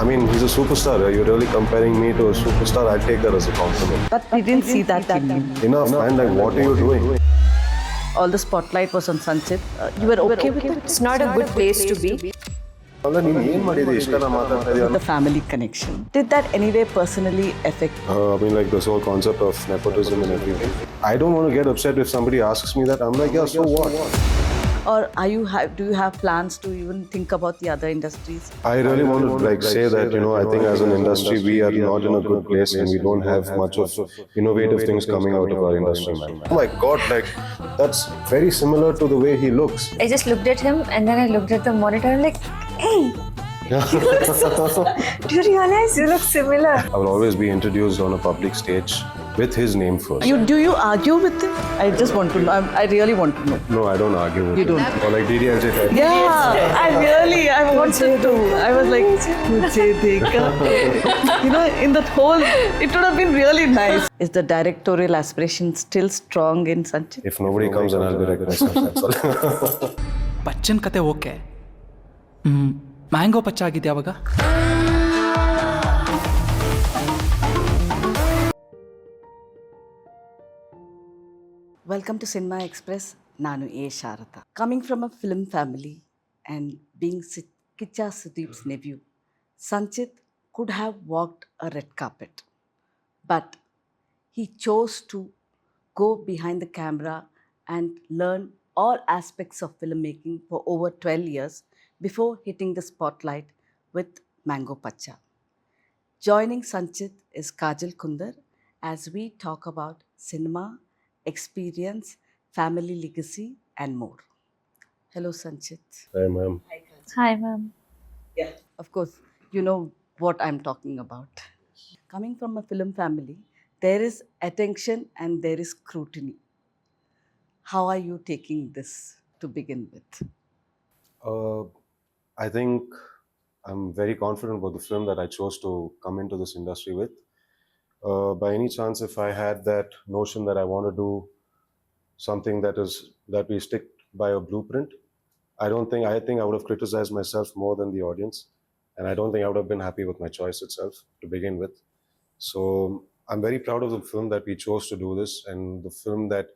I mean, he's a superstar. You're really comparing me to a superstar. I'll take that as a compliment. But we didn't see that in you. Enough, man. Like, what are you doing? All the spotlight was on Sanchith. You were okay with it? It's not a good place to be. The family connection. Did that anyway personally affect? I mean, like this whole concept of nepotism and everything. I don't want to get upset if somebody asks me that. I'm like, yeah, so what? Or do you have plans to even think about the other industries? I really want to say that, I think as an industry, we are not in a good place and we don't have much of innovative things coming out of our industry, man. Oh my God, that's very similar to the way he looks. I just looked at him and then I looked at the monitor and like, hey, do you realize you look similar? I will always be introduced on a public stage with his name first. Do you argue with him? I just want to know. I really want to know. No, I don't argue with him. You don't? Or like DDLJ type. Yeah, I wanted to. I was like, Mujhe dekha. In that whole, it would have been really nice. Is the directorial aspiration still strong in Sanchith? If nobody comes, then I'll direct myself, that's all. Pachchan kate okay. Mango Pachcha agidya avaga? Welcome to Cinema Express. Nanu A. Sharata. Coming from a film family and being Kichcha Sudeep's nephew, Sanchith could have walked a red carpet. But he chose to go behind the camera and learn all aspects of filmmaking for over 12 years before hitting the spotlight with Mango Pachcha. Joining Sanchith is Kajal Kunder as we talk about cinema, experience, family legacy, and more. Hello, Sanchith. Hi, ma'am. Hi, ma'am. Yeah, of course, you know what I'm talking about. Coming from a film family, there is attention and there is scrutiny. How are you taking this to begin with? I think I'm very confident about the film that I chose to come into this industry with. By any chance, if I had that notion that I want to do something that we stick by a blueprint, I think I would have criticized myself more than the audience, and I don't think I would have been happy with my choice itself to begin with. So I'm very proud of the film that we chose to do this, and the film that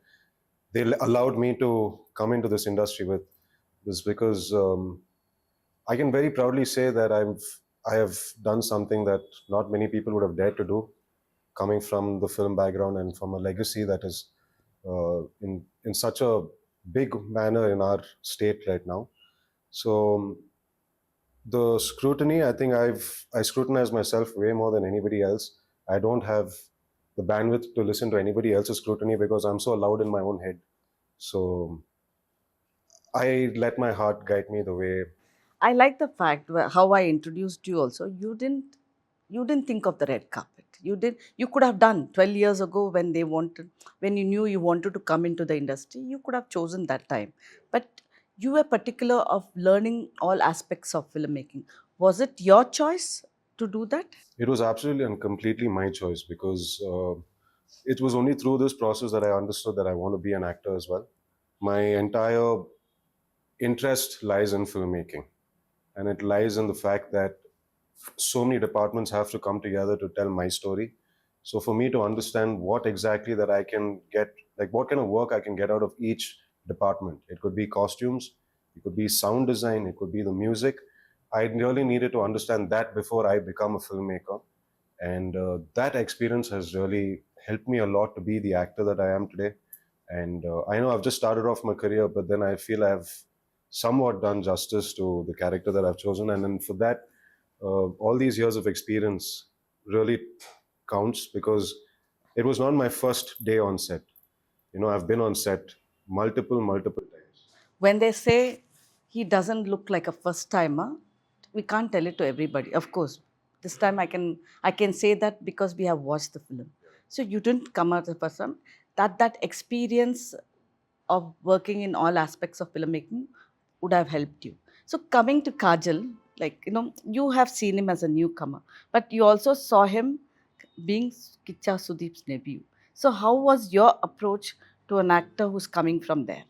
they allowed me to come into this industry with, is because I can very proudly say that I have done something that not many people would have dared to do, coming from the film background and from a legacy that is in such a big manner in our state right now. So the scrutiny, I think I scrutinize myself way more than anybody else. I don't have the bandwidth to listen to anybody else's scrutiny because I'm so loud in my own head. So I let my heart guide me the way. I like the fact how I introduced you also. You didn't think of the red carpet. You could have done 12 years ago when you knew you wanted to come into the industry, you could have chosen that time. But you were particular of learning all aspects of filmmaking. Was it your choice to do that? It was absolutely and completely my choice because it was only through this process that I understood that I want to be an actor as well. My entire interest lies in filmmaking, and it lies in the fact that so many departments have to come together to tell my story. So for me to understand what exactly that I can get, like what kind of work I can get out of each department. It could be costumes, it could be sound design, it could be the music. I really needed to understand that before I become a filmmaker. And that experience has really helped me a lot to be the actor that I am today. And I know I've just started off my career, but then I feel I've somewhat done justice to the character that I've chosen. And then for that, all these years of experience really counts because it was not my first day on set. I've been on set multiple times. When they say he doesn't look like a first timer, we can't tell it to everybody. Of course, this time I can say that because we have watched the film. So you didn't come out as a first time. That experience of working in all aspects of filmmaking would have helped you. So coming to Kajal, you have seen him as a newcomer, but you also saw him being Kichcha Sudeep's nephew. So how was your approach to an actor who's coming from there?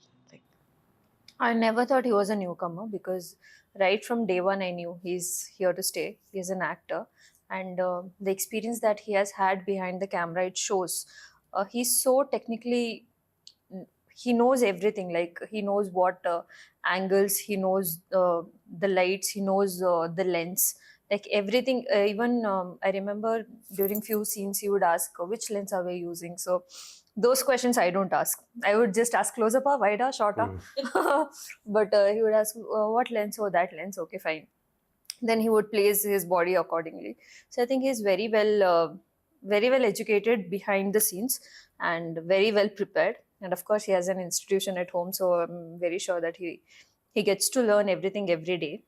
I never thought he was a newcomer because right from day one, I knew he's here to stay. He's an actor, and the experience that he has had behind the camera, it shows. He's so technically, he knows everything. Like, he knows what angles, he knows the lights, he knows the lens, like everything. Even I remember during few scenes he would ask, which lens are we using? So those questions I don't ask. I would just ask, close up, wider, shorter. But he would ask, what lens? Oh, that lens. Okay, fine. Then he would place his body accordingly. So I think he's very well educated behind the scenes and very well prepared. And of course, he has an institution at home, so I'm very sure that he gets to learn everything every day,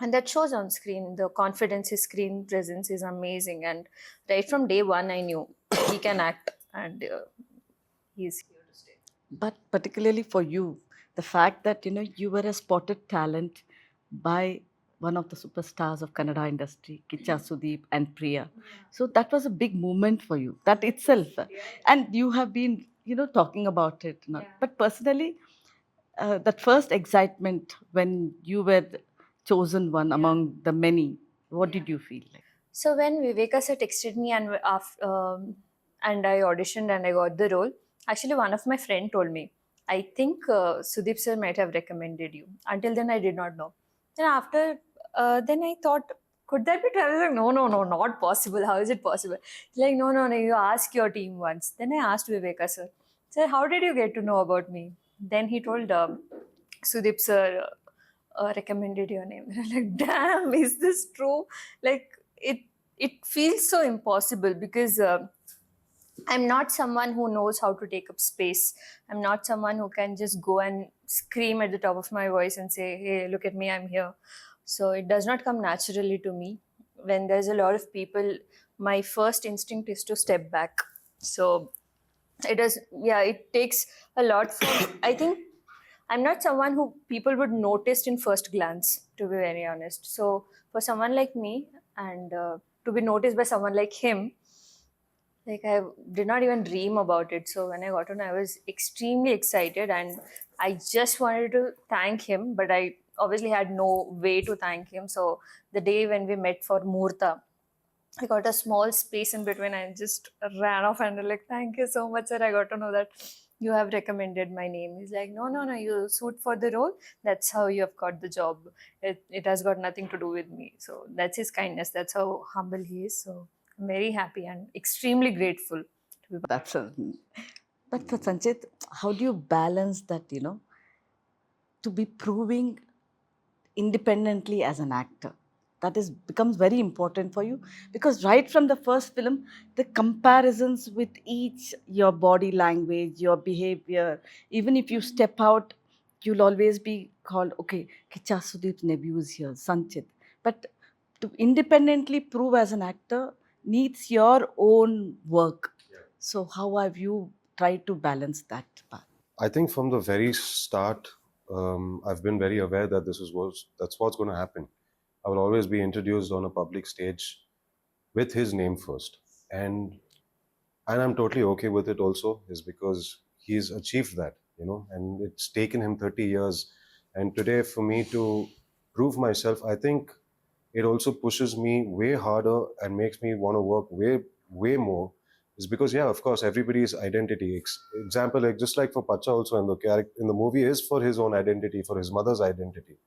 and that shows on screen. The confidence, his screen presence is amazing, and right from day one, I knew he can act, and he's here to stay. But particularly for you, the fact that you were a spotted talent by one of the superstars of Kannada industry, Kichcha Sudeep and Priya. So that was a big movement for you, that itself. And you have been, talking about it. But personally, that first excitement when you were the chosen one among the many, what did you feel like? So when Viveka sir texted me, and I auditioned and I got the role, actually one of my friend told me, I think Sudeep sir might have recommended you. Until then, I did not know. Then after, then I thought, could that be true? I was like, no, no, no, not possible. How is it possible? He's like, no, no, no, you ask your team once. Then I asked Viveka sir, sir, how did you get to know about me? Then he told, Sudeep sir recommended your name. And I'm like, damn, is this true? Like, it feels so impossible because I'm not someone who knows how to take up space. I'm not someone who can just go and scream at the top of my voice and say, hey, look at me, I'm here. So it does not come naturally to me. When there's a lot of people, my first instinct is to step back. So it is, yeah, it takes a lot from, I think I'm not someone who people would notice in first glance, to be very honest. So for someone like me, and to be noticed by someone like him, like, I did not even dream about it. So when I got on, I was extremely excited, and I just wanted to thank him, but I obviously had no way to thank him. So the day when we met for Murta, I got a small space in between. I just ran off and like, thank you so much, sir. I got to know that you have recommended my name. He's like, no, no, no, you suit for the role. That's how you have got the job. It has got nothing to do with me. So that's his kindness. That's how humble he is. So I'm very happy and extremely grateful to be. That's a, but for Sanchit, how do you balance that, to be proving independently as an actor? That is becomes very important for you, because right from the first film, the comparisons with each, your body language, your behavior, even if you step out, you'll always be called, okay, Kichcha Sudeep's nephew is here, Sanchit. But to independently prove as an actor needs your own work. So how have you tried to balance that part? I think from the very start, I've been very aware that that's what's going to happen. I will always be introduced on a public stage with his name first, and I'm totally okay with it. Also, is because he's achieved that, and it's taken him 30 years. And today, for me to prove myself, I think it also pushes me way harder and makes me want to work way more, is because, yeah, of course, everybody's identity example, like just like for Patcha also, in the character in the movie, is for his own identity, for his mother's identity.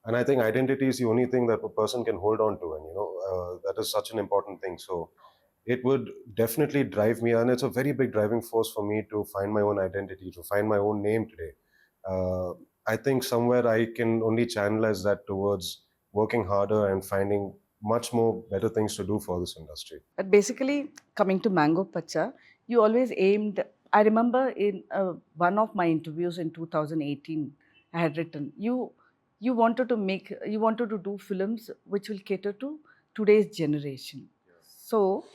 And I think identity is the only thing that a person can hold on to, and that is such an important thing. So it would definitely drive me, and it's a very big driving force for me to find my own identity, to find my own name today. uh, I think somewhere I can only channelize that towards working harder and finding much more better things to do for this industry. But basically, coming to Mango Pachcha, you always aimed. I remember in one of my interviews in 2018, I had written, you wanted to do films which will cater to today's generation. So,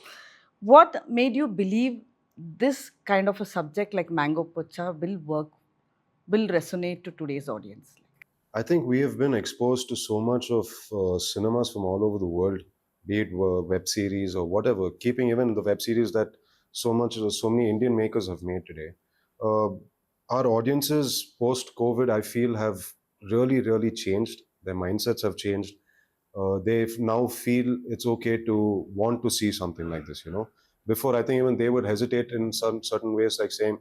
what made you believe this kind of a subject like Mango Pachcha will resonate to today's audience? I think we have been exposed to so much of cinemas from all over the world, be it web series or whatever, keeping even the web series that so many Indian makers have made today. Uh, our audiences post COVID, I feel, have really, really changed. Their mindsets have changed. They now feel it's okay to want to see something like this. Before, I think even they would hesitate in some certain ways, like saying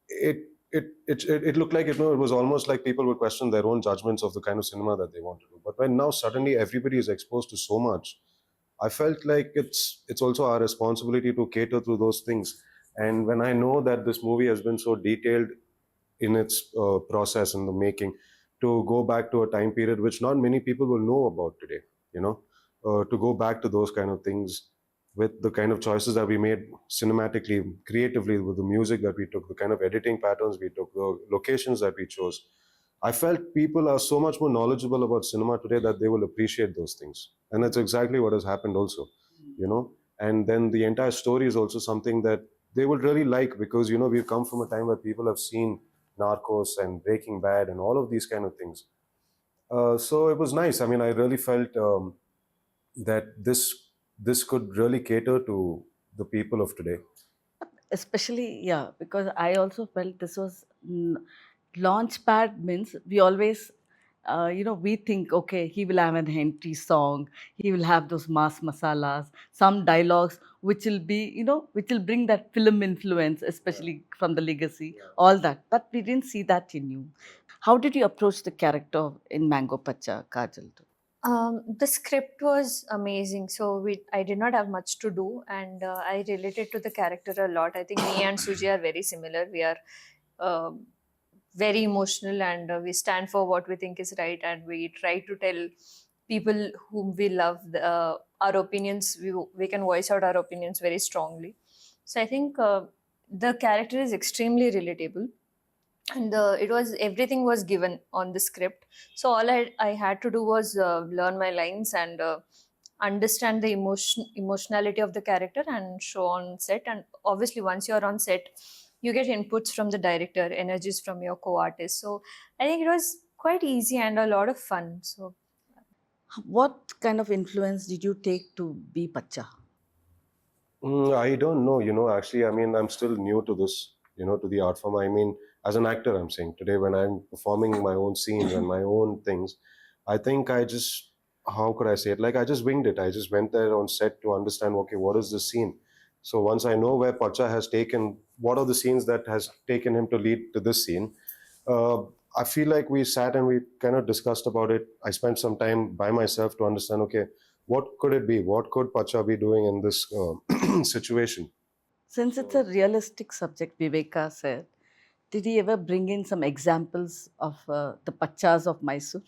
it. It looked like, it was almost like people would question their own judgments of the kind of cinema that they want to do. But when now suddenly everybody is exposed to so much, I felt like it's also our responsibility to cater to those things. And when I know that this movie has been so detailed in its process in the making, to go back to a time period which not many people will know about today, to go back to those kind of things with the kind of choices that we made cinematically, creatively, with the music that we took, the kind of editing patterns we took, the locations that we chose. I felt people are so much more knowledgeable about cinema today that they will appreciate those things. And that's exactly what has happened also, you know. And then the entire story is also something that they would really like, because, we've come from a time where people have seen Narcos and Breaking Bad and all of these kind of things. So it was nice. I mean, I really felt that this could really cater to the people of today. Especially, yeah, because I also felt this was launch pad. Means we always we think, okay, he will have an entry song, he will have those mass masalas, some dialogues which will be, which will bring that film influence, especially from the legacy, all that, but we didn't see that in you. How did you approach the character in Mango Pachcha, Kajal? The script was amazing. So I did not have much to do, and I related to the character a lot. I think me and Suji are very similar. We are um very emotional, and we stand for what we think is right, and we try to tell people whom we love our opinions. We can voice out our opinions very strongly. So I think the character is extremely relatable, and it was everything was given on the script. So all I had to do was learn my lines and understand the emotionality of the character and show on set. And obviously once you're on set, you get inputs from the director, energies from your co-artist. So I think it was quite easy and a lot of fun. So What kind of influence did you take to be Pacha? I don't know, actually, I mean, I'm still new to this, to the art form. I mean, as an actor, I'm saying today, when I'm performing my own scenes and my own things, I think I just, how could I say it? Like, I just winged it. I just went there on set to understand, okay, what is the scene? So once I know where Pacha has taken, what are the scenes that has taken him to lead to this scene, uh, I feel like we sat and we kind of discussed about it. I spent some time by myself to understand, okay, what could it be? What could Pacha be doing in this situation? Since it's a realistic subject, Viveka said, did he ever bring in some examples of the Pachas of Mysore?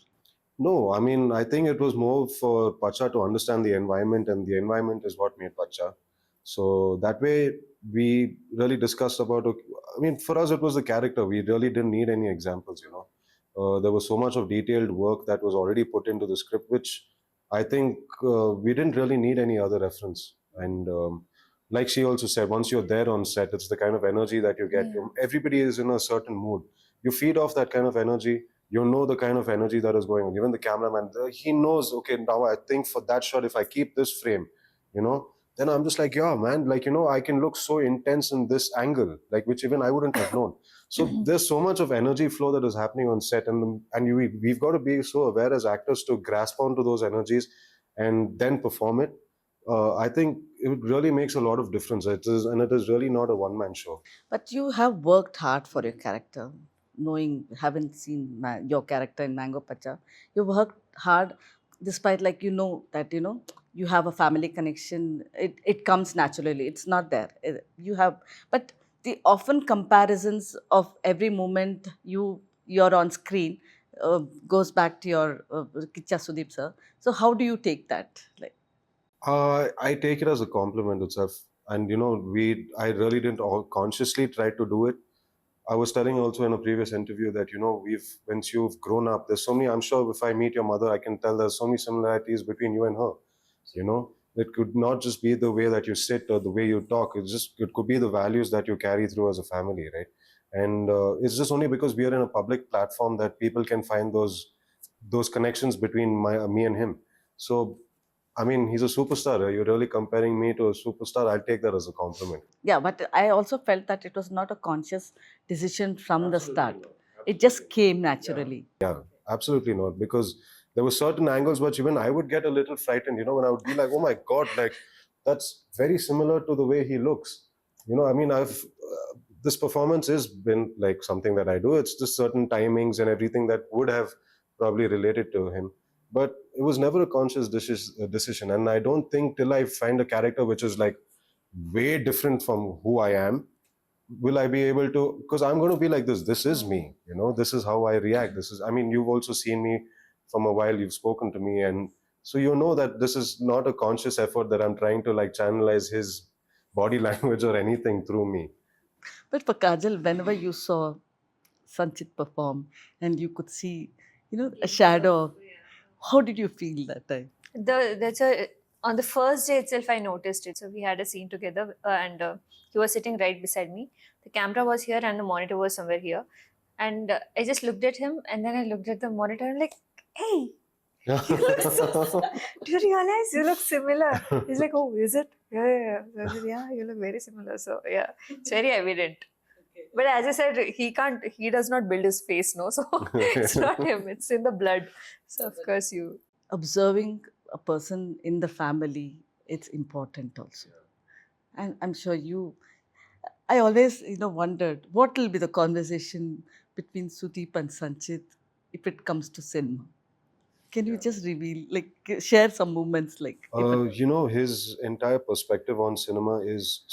No, I mean, I think it was more for Pacha to understand the environment, and the environment is what made Pacha. So that way, we really discussed about. I mean, for us, it was the character. We really didn't need any examples. There was so much of detailed work that was already put into the script, which I think we didn't really need any other reference. And like she also said, once you're there on set, it's the kind of energy that you get. yeah. Everybody is in a certain mood. You feed off that kind of energy. You know the kind of energy that is going on. Even the cameraman, he knows, okay, now I think for that shot, if I keep this frame, you know, then I'm just like, yeah, man, like, I can look so intense in this angle, like, which even I wouldn't have known. So there's so much of energy flow that is happening on set, we've got to be so aware as actors to grasp onto those energies and then perform it. I think it really makes a lot of difference. It is really not a one-man show. But you have worked hard for your character, knowing, haven't seen your character in Mango Pacha. You worked hard, despite, like, that you have a family connection. It comes naturally. It's not there. You have, but the often comparisons of every moment you're on screen goes back to your Kichcha Sudeep sir. So how do you take that? Like, I take it as a compliment itself, and I really didn't all consciously try to do it. I was telling also in a previous interview that we've once you've grown up, there's so many. I'm sure if I meet your mother, I can tell there's so many similarities between you and her. It could not just be the way that you sit or the way you talk. It could be the values that you carry through as a family, right? And it's just only because we are in a public platform that people can find those connections between me and him. So I mean, he's a superstar. You're really comparing me to a superstar. I'll take that as a compliment. yeah, but I also felt that it was not a conscious decision from the start. It just came naturally. Yeah, absolutely not. Because there were certain angles which even I would get a little frightened, when I would be like, oh my God, like that's very similar to the way he looks. I mean, this performance has been like something that I do. It's just certain timings and everything that would have probably related to him. But it was never a conscious decision. And I don't think till I find a character which is like way different from who I am, will I be able to, because I'm going to be like this. This is me, this is how I react. I mean, you've also seen me from a while, you've spoken to me. And so that this is not a conscious effort that I'm trying to like channelize his body language or anything through me. But for Kajal, whenever you saw Sanchit perform and you could see, a shadow, how did you feel that time? On the first day itself, I noticed it. So we had a scene together, and he was sitting right beside me. The camera was here, and the monitor was somewhere here. And I just looked at him, and then I looked at the monitor, and like, hey, you look so. Do you realize you look similar? He's like, oh, is it? Yeah. So I said, yeah, you look very similar. So yeah, it's very evident. But as I said, he does not build his face, no? So it's not him, it's in the blood. So of course Observing a person in the family, it's important also. And I'm sure I always, wondered what will be the conversation between Sudeep and Sanchit if it comes to cinema. Can you just reveal, like, share some moments, like? His entire perspective on cinema is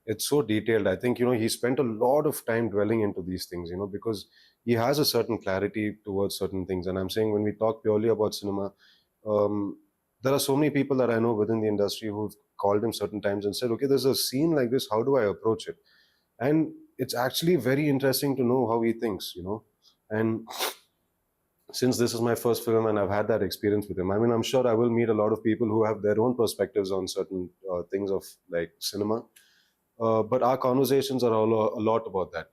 it's so detailed. I think, he spent a lot of time dwelling into these things, because he has a certain clarity towards certain things. And I'm saying when we talk purely about cinema, there are so many people that I know within the industry who've called him certain times and said, okay, there's a scene like this, how do I approach it? And it's actually very interesting to know how he thinks, and since this is my first film and I've had that experience with him, I mean, I'm sure I will meet a lot of people who have their own perspectives on certain things of like cinema. But our conversations are a lot about that.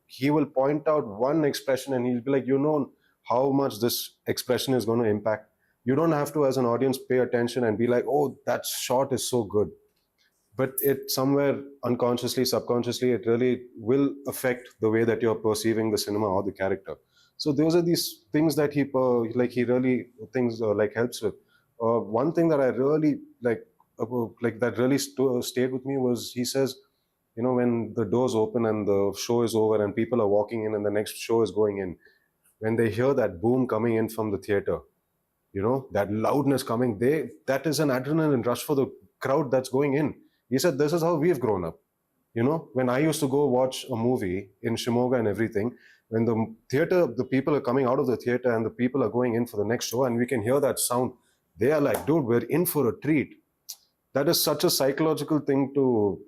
He will point out one expression and he'll be like, how much this expression is going to impact. You don't have to, as an audience, pay attention and be like, oh, that shot is so good. But it somewhere unconsciously, subconsciously, it really will affect the way that you're perceiving the cinema or the character. So those are these things that he really things like helps with. One thing that I really like that really stayed with me was he says, when the doors open and the show is over and people are walking in and the next show is going in, when they hear that boom coming in from the theater, that loudness coming, that is an adrenaline rush for the crowd that's going in. He said, this is how we've grown up. When I used to go watch a movie in Shimoga and everything, when the people are coming out of the theater and the people are going in for the next show and we can hear that sound, they are like, dude, we're in for a treat. That is such a psychological thing to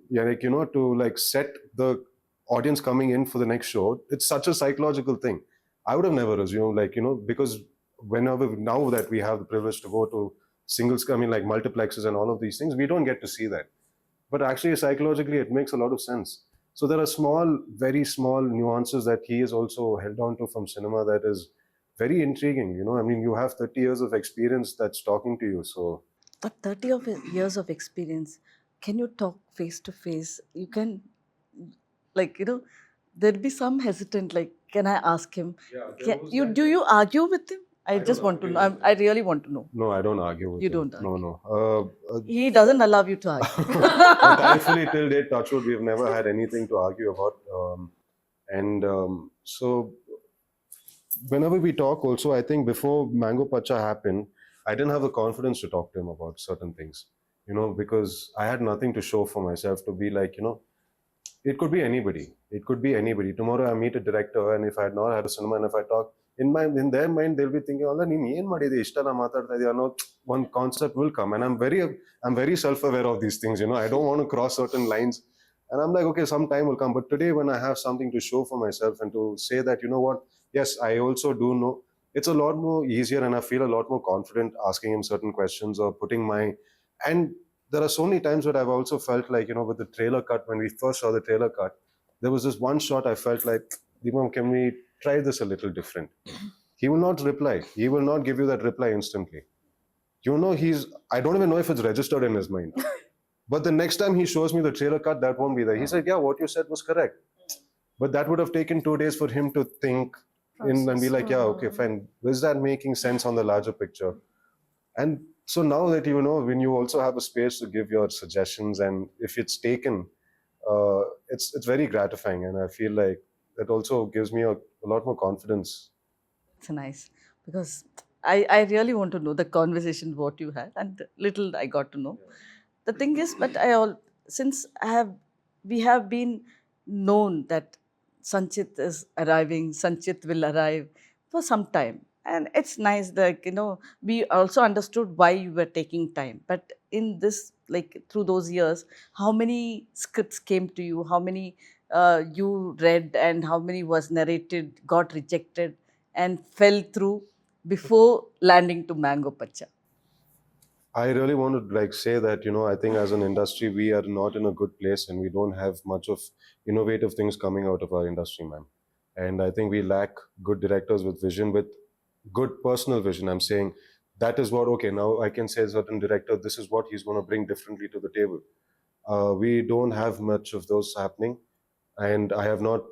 set the audience coming in for the next show. It's such a psychological thing. I would have never assumed, because whenever now that we have the privilege to go to like multiplexes and all of these things, we don't get to see that. But actually, psychologically, it makes a lot of sense. So there are very small nuances that he has also held on to from cinema that is very intriguing. I mean, you have 30 years of experience that's talking to you. So, But 30 years of experience, can you talk face to face? You can, there'll be some hesitant, like, can I ask him? Do you argue with him? I just want to know. I really want to know. No, I don't argue with him. You don't argue? No. He doesn't allow you to argue. But thankfully, till date, touchwood, we've never had anything to argue about. So whenever we talk also, I think before Mango Pachcha happened, I didn't have the confidence to talk to him about certain things, because I had nothing to show for myself to be like, it could be anybody. It could be anybody. Tomorrow I meet a director and if I had not had a cinema and if I talk, in their mind, they'll be thinking, one concept will come. And I'm very self-aware of these things, I don't want to cross certain lines. And I'm like, okay, some time will come. But today when I have something to show for myself and to say that, yes, I also do know, it's a lot more easier and I feel a lot more confident asking him certain questions or and there are so many times where I've also felt like, with the trailer cut, when we first saw the trailer cut, there was this one shot I felt like, can we try this a little different? He will not reply. He will not give you that reply instantly. I don't even know if it's registered in his mind. But the next time he shows me the trailer cut, that won't be there. He said, yeah, what you said was correct. But that would have taken 2 days for him to think in and be Process. like, yeah, okay, fine. Is that making sense on the larger picture? And so now that you know, when you also have a space to give your suggestions, and if it's taken, it's very gratifying, and I feel like that also gives me a lot more confidence. It's nice because I really want to know the conversation what you had, and little I got to know. The thing is, but since we have been known that Sanchit is arriving, Sanchit will arrive for some time. And it's nice that, we also understood why you were taking time. But in this, like through those years, how many scripts came to you? How many you read, and how many was narrated, got rejected, and fell through before landing to Mango Pachcha? I really want to like say that, I think as an industry we are not in a good place, and we don't have much of innovative things coming out of our industry, man. And I think we lack good directors with vision, with good personal vision. I'm saying that is what, okay, now I can say a certain director, this is what he's going to bring differently to the table. We don't have much of those happening, and I have not.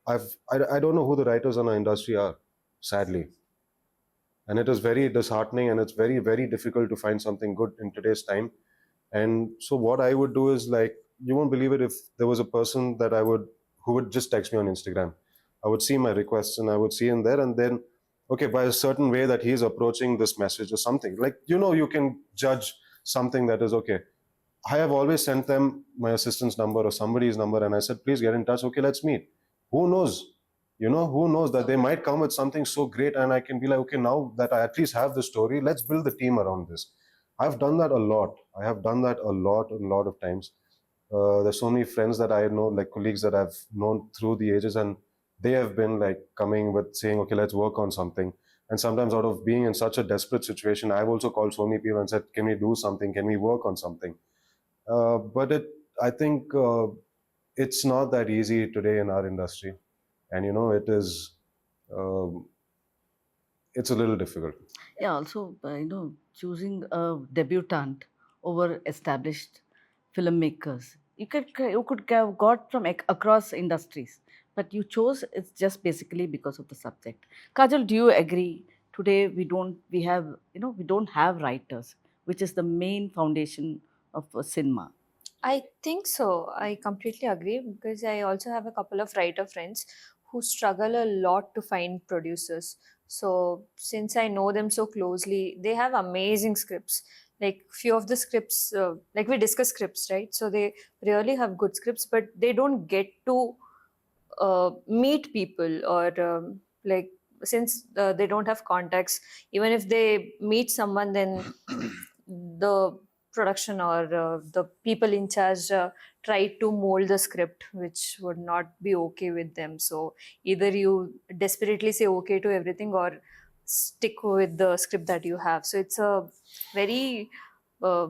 I don't know who the writers in our industry are, sadly, and it is very disheartening, and it's very very difficult to find something good in today's time. And so what I would do is, like, you won't believe it, if there was a person that who would just text me on Instagram, I would see my requests and I would see in there, and then, okay, by a certain way that he's approaching this message or something, like, you can judge something that is okay. I have always sent them my assistant's number or somebody's number, and I said, please get in touch. Okay, let's meet. Who knows? Who knows that they might come with something so great, and I can be like, okay, now that I at least have the story, let's build the team around this. I've done that a lot. I have done that a lot of times. There's so many friends that I know, like colleagues that I've known through the ages, and they have been like coming with saying, okay, let's work on something. And sometimes, out of being in such a desperate situation, I've also called so many people and said, can we do something? Can we work on something? But I think it's not that easy today in our industry, and it is. Um, it's a little difficult. Yeah, also choosing a debutant over established filmmakers, you could have got from across industries, but you chose it's just basically because of the subject. Kajal, do you agree? Today we don't have writers, which is the main foundation of cinema. I think so. I completely agree because I also have a couple of writer friends who struggle a lot to find producers. So since I know them so closely, they have amazing scripts. Like few of the scripts, like we discuss scripts, right? So they really have good scripts, but they don't get to meet people, or like, since they don't have contacts, even if they meet someone, then the production or the people in charge try to mold the script, which would not be okay with them. So either you desperately say okay to everything, or stick with the script that you have. So it's a very uh,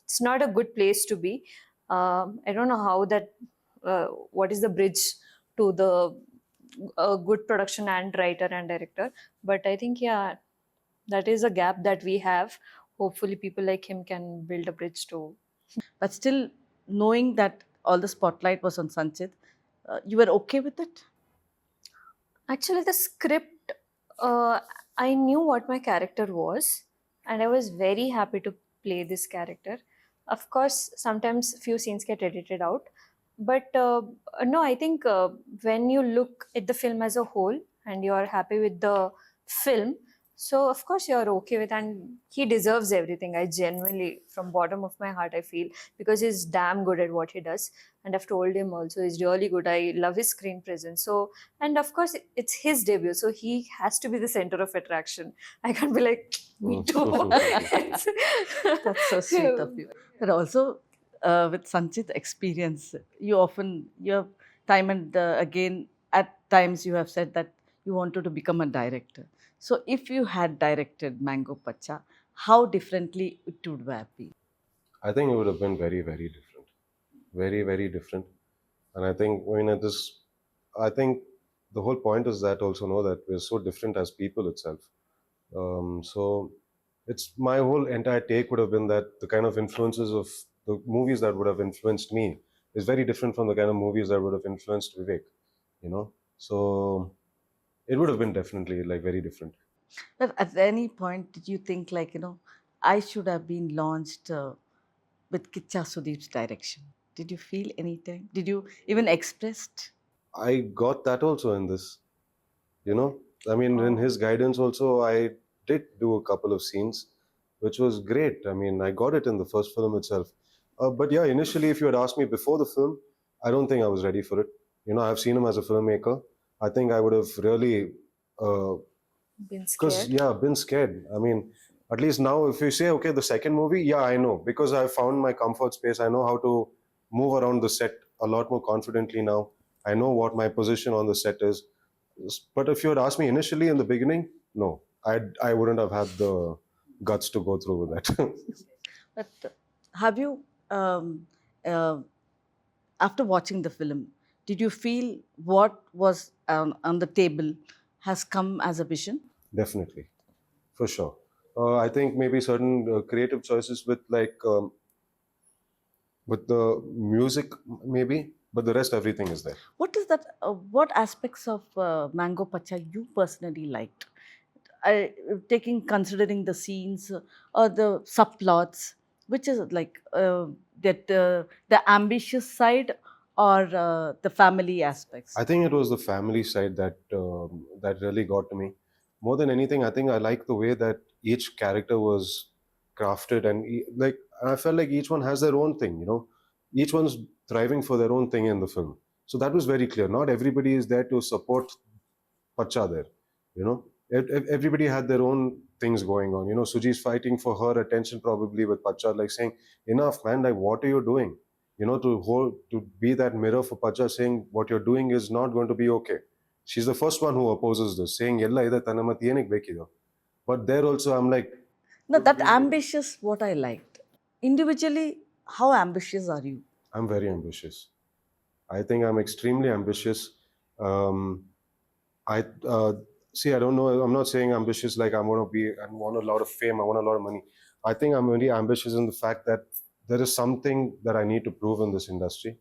it's not a good place to be. I don't know how that what is the bridge to the good production and writer and director, but I think, yeah, that is a gap that we have. Hopefully people like him can build a bridge to. But still, knowing that all the spotlight was on Sanchit, you were okay with it? Actually, the script, I knew what my character was, and I was very happy to play this character. Of course, sometimes few scenes get edited out, but no, I think when you look at the film as a whole and you are happy with the film, so of course you're okay with, and he deserves everything. I genuinely, from bottom of my heart, I feel, because he's damn good at what he does, and I've told him also he's really good. I love his screen presence. So, and of course it's his debut, so he has to be the center of attraction. I can't be like, me too. That's so sweet of you. But also, with Sanchit experience, you have time and again, at times you have said that you wanted to become a director. So, if you had directed Mango Pacha, how differently it would have been? I think it would have been very very different, very very different. And I think, I think the whole point is that also know that we're so different as people itself. So it's my whole entire take would have been that the kind of influences of the movies that would have influenced me is very different from the kind of movies that would have influenced Vivek. So it would have been definitely like very different. But at any point, did you think like, I should have been launched with Kichcha Sudeep's direction? Did you feel anything? Did you even expressed? I got that also in this, you know. I mean, in Oh. his guidance also, I did do a couple of scenes, which was great. I mean, I got it in the first film itself. But yeah, initially, if you had asked me before the film, I don't think I was ready for it. You know, I've seen him as a filmmaker. I think I would have really, Been because scared? yeah, been scared. I mean, at least now, if you say, okay, the second movie, yeah, I know, because I found my comfort space. I know how to move around the set a lot more confidently now. I know what my position on the set is. But if you had asked me initially in the beginning, no, I wouldn't have had the guts to go through with that. But have you, uh, after watching the film, did you feel what was on the table has come as a vision? Definitely, for sure. I think maybe certain creative choices with like with the music, maybe, but the rest everything is there. What is that? What aspects of Mango Pacha you personally liked? Taking considering the scenes or the subplots, which is it like that the ambitious side or the family aspects? I think it was the family side that that really got to me more than anything. I think I like the way that each character was crafted, and like I felt like each one has their own thing. You know, each one's thriving for their own thing in the film. So that was very clear. Not everybody is there to support Patcha there. You know, everybody had their own things going on. You know, Suji's fighting for her attention probably with Patcha, like saying, "Enough, man! Like, what are you doing?" You know, to be that mirror for Patcha, saying what you're doing is not going to be okay. She's the first one who opposes this, saying, "Yella ida tanamati yenik bekido." But there also, I'm like, No, that ambitious what I liked. Individually, how ambitious are you? I'm very ambitious. I think I'm extremely ambitious. Um, I see. I don't know. I'm not saying ambitious like I'm going to be. I want a lot of fame. I want a lot of money. I think I'm very ambitious in the fact that there is something that I need to prove in this industry.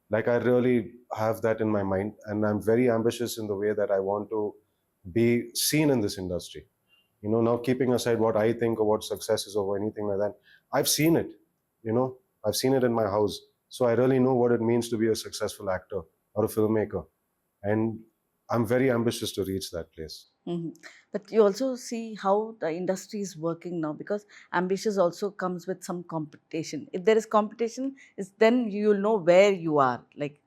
Like I really have that in my mind, and I'm very ambitious in the way that I want to be seen in this industry. You know, now keeping aside what I think or what success is or anything like that, I've seen it. You know, I've seen it in my house, so I really know what it means to be a successful actor or a filmmaker, and I'm very ambitious to reach that place. Mhm. But you also see how the industry is working now because ambitious also comes with some competition. If there is competition, is then you will know where you are. Like,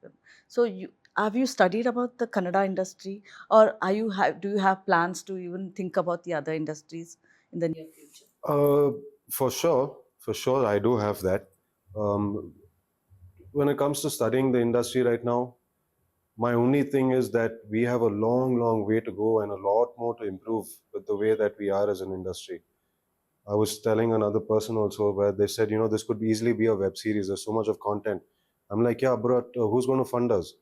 so you have you studied about the Kannada industry, or are you have do you have plans to even think about the other industries in the near future? Uh, for sure, I do have that. Um, when it comes to studying the industry right now, my only thing is that we have a long, long way to go and a lot more to improve with the way that we are as an industry. I was telling another person also where they said, you know, this could easily be a web series. There's so much of content. I'm like, yeah, but who's going to fund us?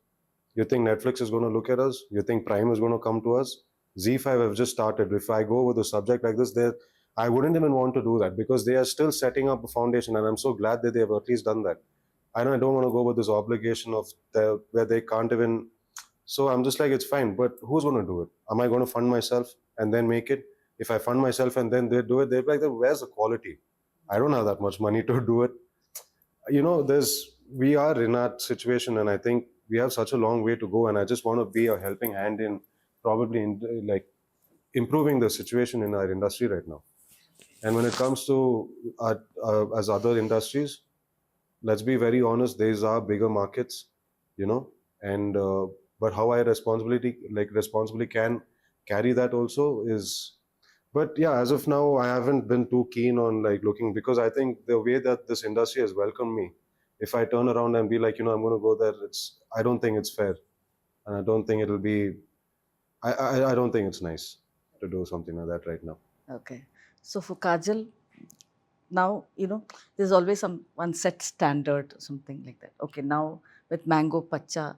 You think Netflix is going to look at us? You think Prime is going to come to us? Z5 have just started. If I go with a subject like this, I wouldn't even want to do that because they are still setting up a foundation, and I'm so glad that they have at least done that. I don't want to go with this obligation of where they can't even. So I'm just like, it's fine, but who's going to do it? Am I going to fund myself and then make it? If I fund myself and then they do it, they're like, where's the quality? I don't have that much money to do it. You know, we are in that situation, and I think we have such a long way to go, and I just want to be a helping hand in probably in like improving the situation in our industry right now. And when it comes to as other industries, let's be very honest, these are bigger markets, you know, and but how I responsibly can carry that also is. But yeah, as of now, I haven't been too keen on like looking because I think the way that this industry has welcomed me, if I turn around and be like, you know, I'm going to go there, I don't think it's fair, and I don't think it'll be. I don't think it's nice to do something like that right now. Okay, so for Kajal, now there's always some one set standard, something like that. Okay, now with Mango Pacha,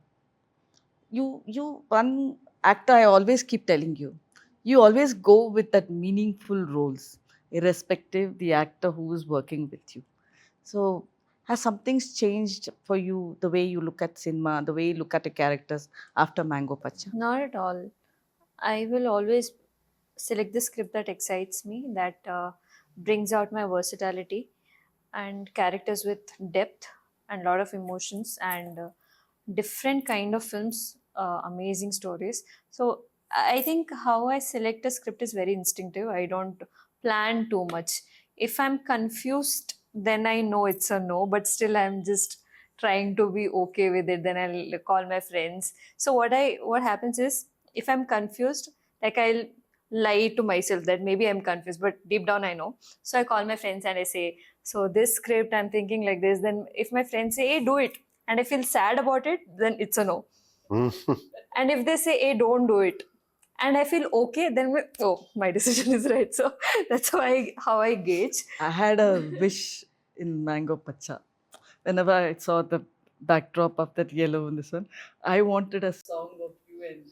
you one actor I always keep telling you, you always go with that meaningful roles irrespective the actor who is working with you. So has something's changed for you, the way you look at cinema, the way you look at the characters after Mango Pacha? Not at all. I will always select the script that excites me, that brings out my versatility and characters with depth and lot of emotions and different kind of films, amazing stories. So I think how I select a script is very instinctive. I don't plan too much. If I'm confused, then I know it's a no, but still I'm just trying to be okay with it. Then I'll call my friends. So what happens is, if I'm confused, like, I'll lie to myself that maybe I'm confused, but deep down I know. So I call my friends and I say, so this script I'm thinking like this. Then if my friends say, hey, do it, and I feel sad about it, then it's a no. And if they say, hey, don't do it, and I feel okay, then oh, my decision is right. So that's how I gauge. I had a wish in Mango Pachcha. Whenever I saw the backdrop of that yellow in this one, I wanted a song of you and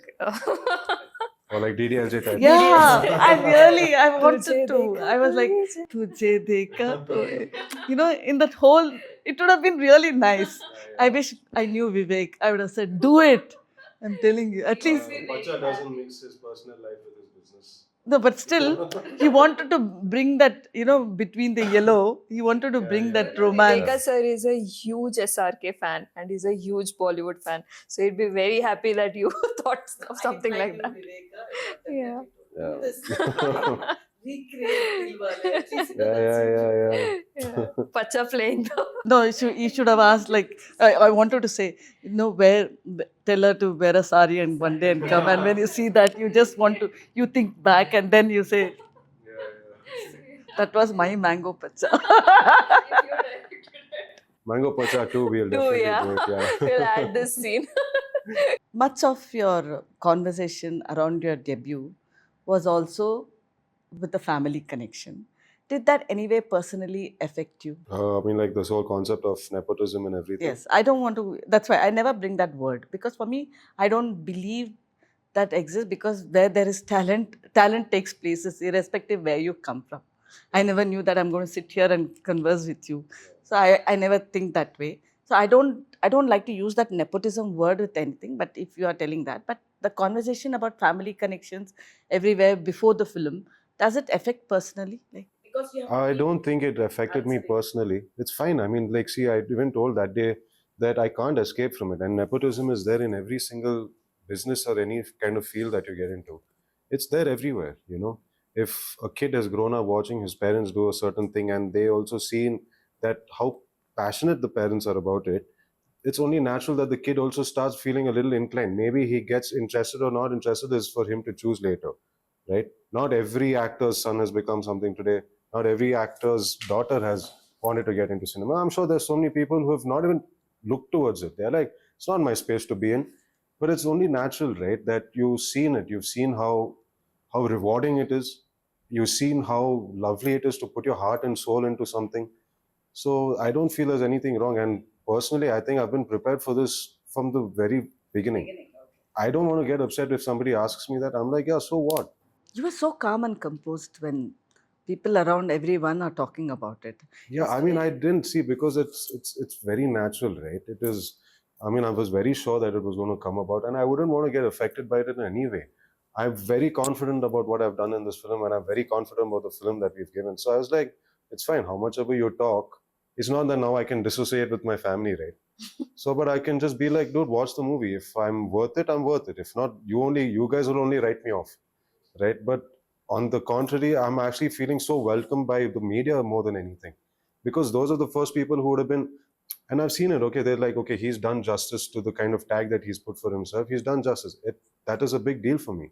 Or like DDLJ type. yeah, I wanted Tujhe to. dekha I was like, tujhe- Tujhe dekha to. You know, in that whole, it would have been really nice. I wish I knew Vivek. I would have said, do it. I'm telling you, at least. Patcha doesn't mix his personal life with his business. No, but still, he wanted to bring that, between the yellow, he wanted to bring that romance. Viveka sir is a huge SRK fan and he's a huge Bollywood fan. So he'd be very happy that you thought of something like that. Yeah. Yeah. Recreate Yeah. Pacha playing the No, you should have asked, like, I wanted to say, tell her to wear a sari and one day and come. And when you see that, you just want to, you think back and then you say, that was my Mango Pachcha. Mango Pachcha too, we'll two, definitely yeah. do it. Yeah. We'll add this scene. Much of your conversation around your debut was also with the family connection. Did that anyway personally affect you? I mean, like this whole concept of nepotism and everything. Yes, I don't want to. That's why I never bring that word, because for me, I don't believe that exists, because where there is talent, talent takes places irrespective where you come from. I never knew that I'm going to sit here and converse with you. So I never think that way. So I don't like to use that nepotism word with anything, but if you are telling that, but the conversation about family connections everywhere before the film, does it affect personally? Like, because you have I don't think it affected me personally. It's fine. I mean, like, see, I even told that day that I can't escape from it. And nepotism is there in every single business or any kind of field that you get into. It's there everywhere, you know. If a kid has grown up watching his parents do a certain thing and they also seen that how passionate the parents are about it, it's only natural that the kid also starts feeling a little inclined. Maybe he gets interested or not interested is for him to choose later, right? Not every actor's son has become something today. Not every actor's daughter has wanted to get into cinema. I'm sure there's so many people who have not even looked towards it. They're like, it's not my space to be in. But it's only natural, right? That you've seen it. You've seen how rewarding it is. You've seen how lovely it is to put your heart and soul into something. So I don't feel there's anything wrong. And personally, I think I've been prepared for this from the very beginning. I don't want to get upset if somebody asks me that. I'm like, yeah, so what? you were so calm and composed when people around everyone are talking about it. Yeah, I mean, I didn't see because it's very natural, right? It is. I mean, I was very sure that it was going to come about, and I wouldn't want to get affected by it in any way. I'm very confident about what I've done in this film, and I'm very confident about the film that we've given. So I was like, it's fine. How much ever you talk, it's not that now I can dissociate with my family, right? So, but I can just be like, dude, watch the movie. If I'm worth it, I'm worth it. If not, you guys will only write me off, right? But on the contrary, I'm actually feeling so welcomed by the media more than anything, because those are the first people who would have been, and I've seen it. Okay, they're like, okay, he's done justice to the kind of tag that he's put for himself. He's done justice. That is a big deal for me,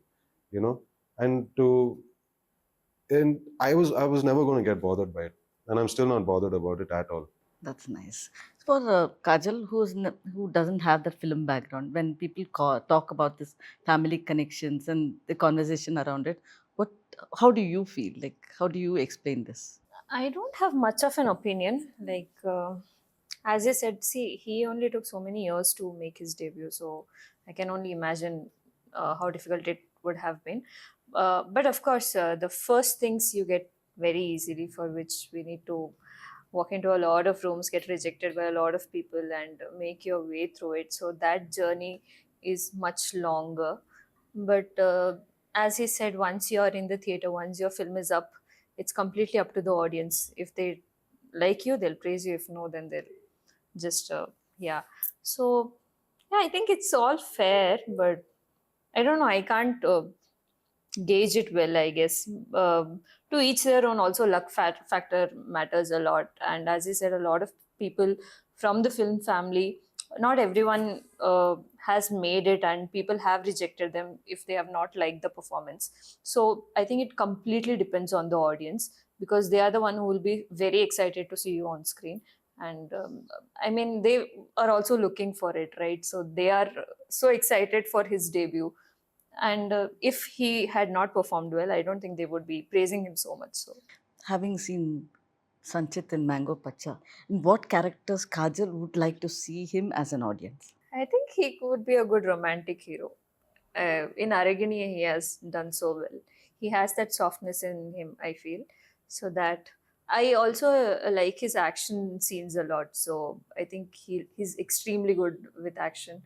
you know. And I was never going to get bothered by it, and I'm still not bothered about it at all. That's nice. For Kajal, who doesn't have that film background, when people talk about this family connections and the conversation around it, how do you feel? Like, how do you explain this? I don't have much of an opinion. Like, as I said, see, he only took so many years to make his debut, so I can only imagine how difficult it would have been. But of course, the first things you get very easily, for which we need to walk into a lot of rooms, get rejected by a lot of people, and make your way through it. So that journey is much longer. But as he said, once you're in the theater, once your film is up, it's completely up to the audience. If they like you, they'll praise you. If no, then they'll just yeah. So yeah, I think it's all fair, but I don't know. I can't gauge it well, I guess. To each their own. Also, luck factor matters a lot. And as you said, a lot of people from the film family, not everyone has made it, and people have rejected them if they have not liked the performance. So I think it completely depends on the audience, because they are the one who will be very excited to see you on screen. And I mean, they are also looking for it, right? So they are so excited for his debut, and if he had not performed well, I don't think they would be praising him so much. So Having seen Sanchith in Mango Pachcha, in what characters Kajal would like to see him as an audience? I think he would be a good romantic hero. In Aragini, he has done so well. He has that softness in him, I feel. So that I also like his action scenes a lot. So I think he's extremely good with action.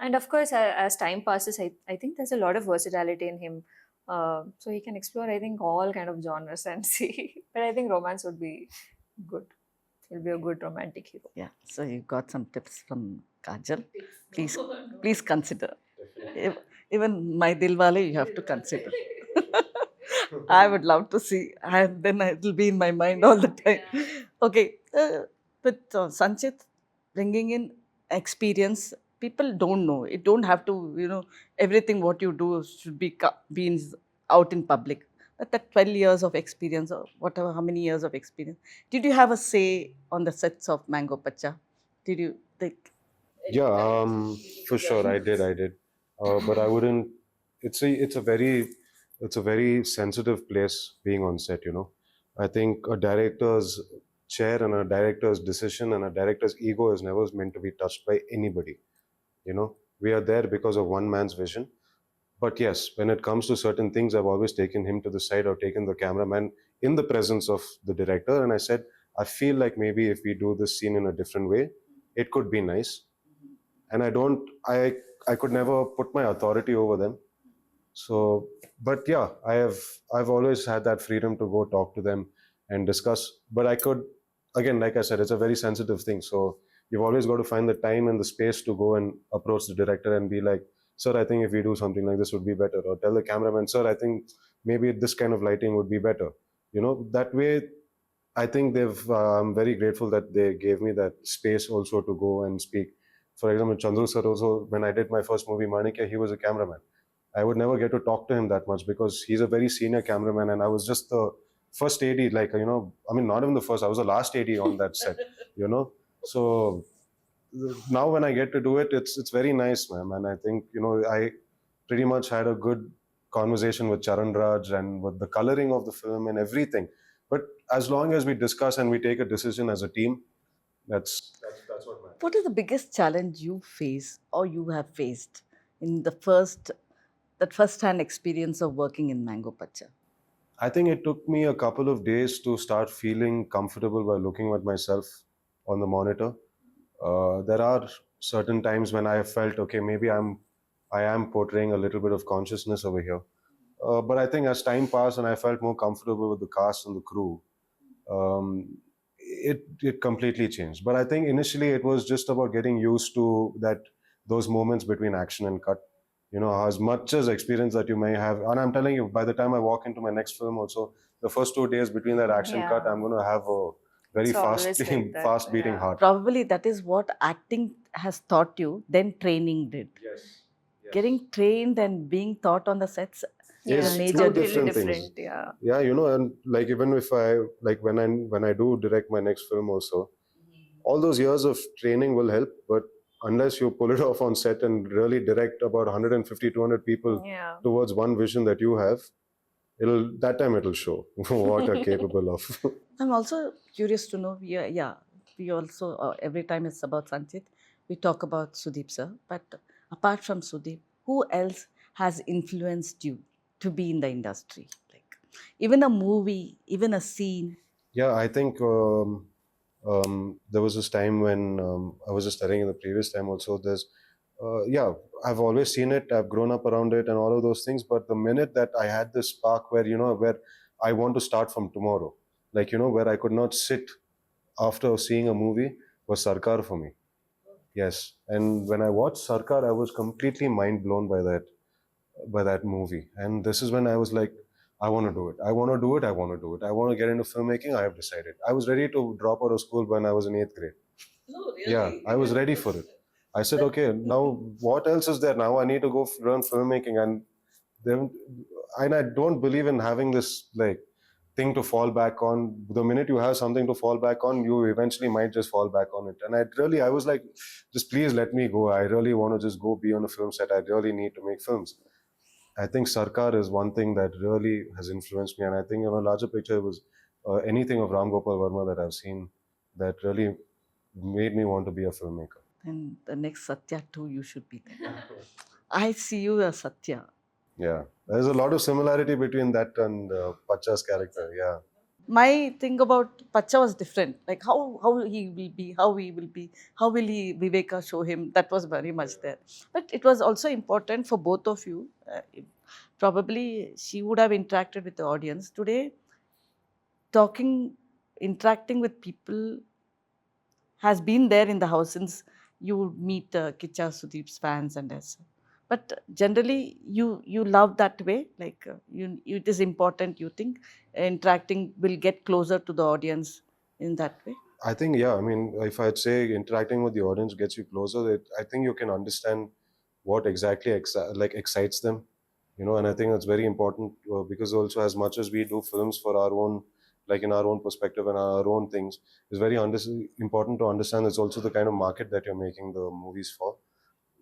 And of course, as time passes, I think there's a lot of versatility in him. So he can explore, I think, all kind of genres and see. But I think romance would be good. He'll be a good romantic hero. Yeah, so you got some tips from Kajal. Please consider. Even my Dilwale, you have to consider. I would love to see, and then it will be in my mind all the time. Okay, but Sanchit, bringing in experience, people don't know. It don't have to, everything what you do should be out in public. But that 12 years of experience, or whatever, how many years of experience, did you have a say on the sets of Mango Pachcha? Did you think? Yeah, for sure, I did. But I wouldn't. It's a very sensitive place being on set. I think a director's chair and a director's decision and a director's ego is never meant to be touched by anybody. We are there because of one man's vision. But yes, when it comes to certain things, I've always taken him to the side or taken the cameraman in the presence of the director, and I said, I feel like maybe if we do this scene in a different way, it could be nice. And I could never put my authority over them. So, but yeah, I've always had that freedom to go talk to them and discuss. But I could, again, like I said, it's a very sensitive thing. So you've always got to find the time and the space to go and approach the director and be like, sir, I think if we do something like this would be better. Or tell the cameraman, sir, I think maybe this kind of lighting would be better. That way, I think I'm very grateful that they gave me that space also to go and speak. For example, Chandru sir also, when I did my first movie, Manikya, he was a cameraman. I would never get to talk to him that much because he's a very senior cameraman and I was just the first AD, not even the first, I was the last AD on that set. So now when I get to do it, it's very nice, man. And I think, I pretty much had a good conversation with Charan Raj and with the coloring of the film and everything. But as long as we discuss and we take a decision as a team, that's what matters. What is the biggest challenge you face or you have faced in that first-hand experience of working in Mango Pachcha? I think it took me a couple of days to start feeling comfortable by looking at myself on the monitor. There are certain times when I have felt, okay, maybe I am portraying a little bit of consciousness over here. But I think as time passed and I felt more comfortable with the cast and the crew, it completely changed. But I think initially it was just about getting used to those moments between action and cut. As much as experience that you may have, and I'm telling you, by the time I walk into my next film also, the first 2 days between that action cut, I'm going to have a very It's always like that, fast beating yeah. heart. Probably that is what acting has taught you, then training did. Yes. Getting trained and being taught on the sets Yeah, is a it's major completely different difference. things. Yeah. Yeah, and like even if I like when I do direct my next film also, all those years of training will help, but unless you pull it off on set and really direct about 150 200 people Yeah. towards one vision that you have, it'll show what you're capable of. I'm also curious to know, we also, every time it's about Sanchit, we talk about Sudeep sir, but apart from Sudeep, who else has influenced you to be in the industry? Like, even a movie, even a scene. Yeah, I think there was this time when I was just telling in the previous time also, yeah, I've always seen it. I've grown up around it and all of those things. But the minute that I had this spark where, where I want to start from tomorrow, like, where I could not sit after seeing a movie, was Sarkar for me. Yes. And when I watched Sarkar, I was completely mind blown by that movie. And this is when I was like, I want to do it. I want to do it. I want to do it. I want to get into filmmaking. I have decided. I was ready to drop out of school when I was in 8th grade. No, really. Yeah, I was ready for it. I said, okay, now what else is there? Now I need to go learn filmmaking, then, and I don't believe in having this like thing to fall back on. The minute you have something to fall back on, you eventually might just fall back on it. And I was like, just please let me go. I really want to just go be on a film set. I really need to make films. I think Sarkar is one thing that really has influenced me, and I think larger picture was anything of Ram Gopal Verma that I've seen that really made me want to be a filmmaker. And the next Satya too, you should be there. I see you as Satya. Yeah, there's a lot of similarity between that and Pacha's character. Yeah, My thing about Patcha was different. Like how he will be, how will he Viveka show him? That was very much there. But it was also important for both of you. Probably she would have interacted with the audience today. Interacting with people has been there in the house since you meet Kichcha Sudeep's fans and as. But generally, you love that way. Like it is important. You think interacting will get closer to the audience in that way. I think, yeah. I mean, if I'd say interacting with the audience gets you closer, I think you can understand what exactly excites them, and I think that's very important because also as much as we do films for our own, like in our own perspective and our own things, it's very important to understand it's also the kind of market that you're making the movies for.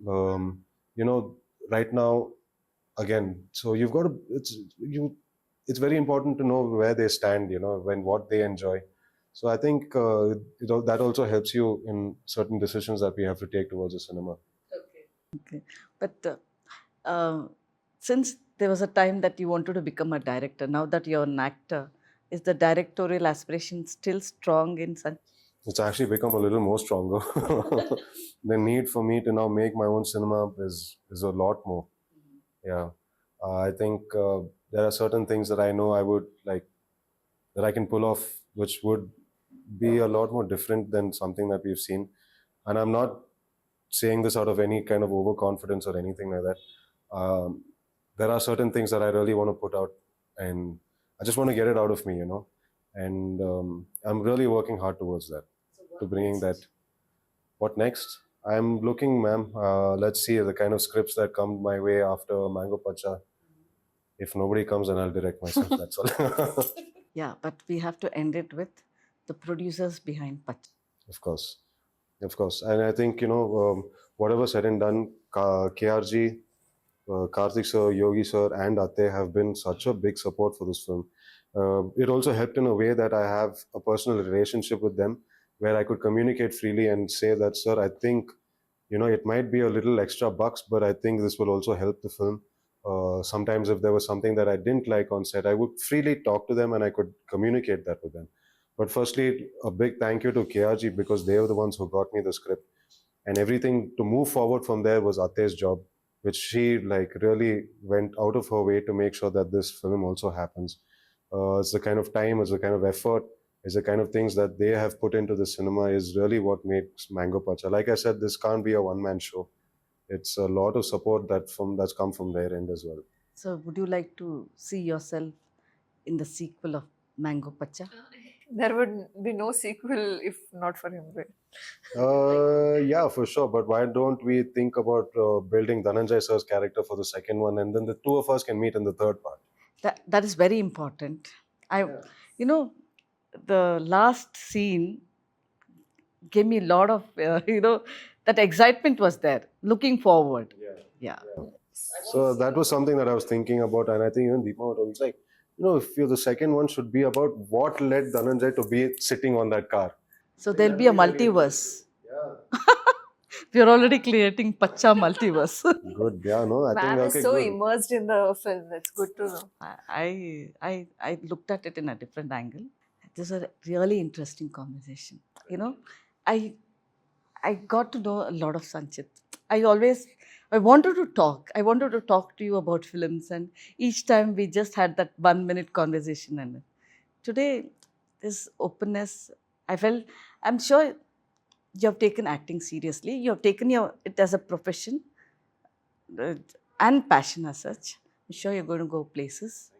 Um, right now, again, so you've got to, it's very important to know where they stand, when what they enjoy. So I think that also helps you in certain decisions that we have to take towards the cinema. Okay. But since there was a time that you wanted to become a director, now that you're an actor, is the directorial aspiration still strong in such? It's actually become a little more stronger. The need for me to now make my own cinema is a lot more. Yeah, I think there are certain things that I know I would like that I can pull off, which would be a lot more different than something that we've seen. And I'm not saying this out of any kind of overconfidence or anything like that. There are certain things that I really want to put out, and I just want to get it out of me, And I'm really working hard towards that, to bringing that. What next? I'm looking, ma'am. Let's see the kind of scripts that come my way after Mango Pachcha. If nobody comes, then I'll direct myself. That's all. Yeah, but we have to end it with the producers behind Patcha. Of course. Of course. And I think, whatever said and done, KRG, Karthik sir, Yogi sir, and Atte have been such a big support for this film. It also helped in a way that I have a personal relationship with them where I could communicate freely and say that, sir, I think, it might be a little extra bucks, but I think this will also help the film. Sometimes if there was something that I didn't like on set, I would freely talk to them and I could communicate that with them. But firstly, a big thank you to KRG because they were the ones who got me the script. And everything to move forward from there was Atte's job, which she really went out of her way to make sure that this film also happens. It's the kind of time, it's the kind of effort, it's the kind of things that they have put into the cinema is really what makes Mango Pachcha. Like I said, this can't be a one-man show. It's a lot of support that's come from their end as well. So, would you like to see yourself in the sequel of Mango Pachcha? There would be no sequel if not for him, right? Yeah, for sure. But why don't we think about building Dhananjay sir's character for the second one, and then the two of us can meet in the third part? That is very important. The last scene gave me a lot of, that excitement was there. Looking forward. Yeah. So that was something that I was thinking about, and I think even Deepa was like, if the second one should be about what led Dhananjay to be sitting on that car. So there'll be a multiverse. Yeah. We're already creating Pacha multiverse. Good. Yeah. No. I Man think is okay. so Good. immersed in the film. That's good to know. I looked at it in a different angle. This is a really interesting conversation. I got to know a lot of Sanchith. I wanted to talk. I wanted to talk to you about films, and each time we just had that 1 minute conversation. And today, this openness, I felt, I'm sure you have taken acting seriously. You have taken it as a profession uh, and passion as such. I'm sure you're going to go places.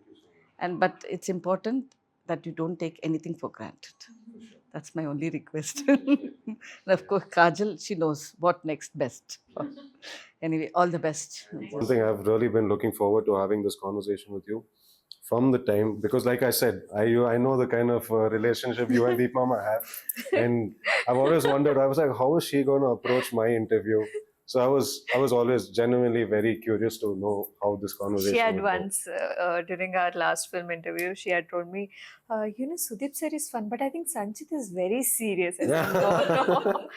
But it's important that you don't take anything for granted. That's my only request. And of course, Kajal, she knows what next best. Anyway, all the best. Something I've really been looking forward to having this conversation with you from the time, because like I said, I know the kind of relationship you and Deep Mama have, and I've always wondered. I was like, how is she going to approach my interview? So I was always genuinely very curious to know how this conversation. She had would go. once, during our last film interview, she had told me, Sudeep sir is fun, but I think Sanchith is very serious. I said, no.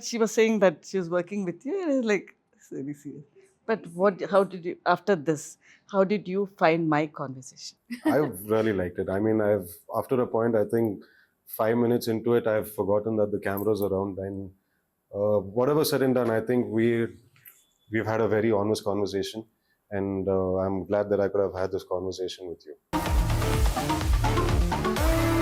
She was saying that she was working with you, and I was like, really serious. But how did you, after this, how did you find my conversation? I've really liked it. I mean, after a point, I think 5 minutes into it, I've forgotten that the camera's around, and whatever said and done, I think we've had a very honest conversation, and I'm glad that I could have had this conversation with you.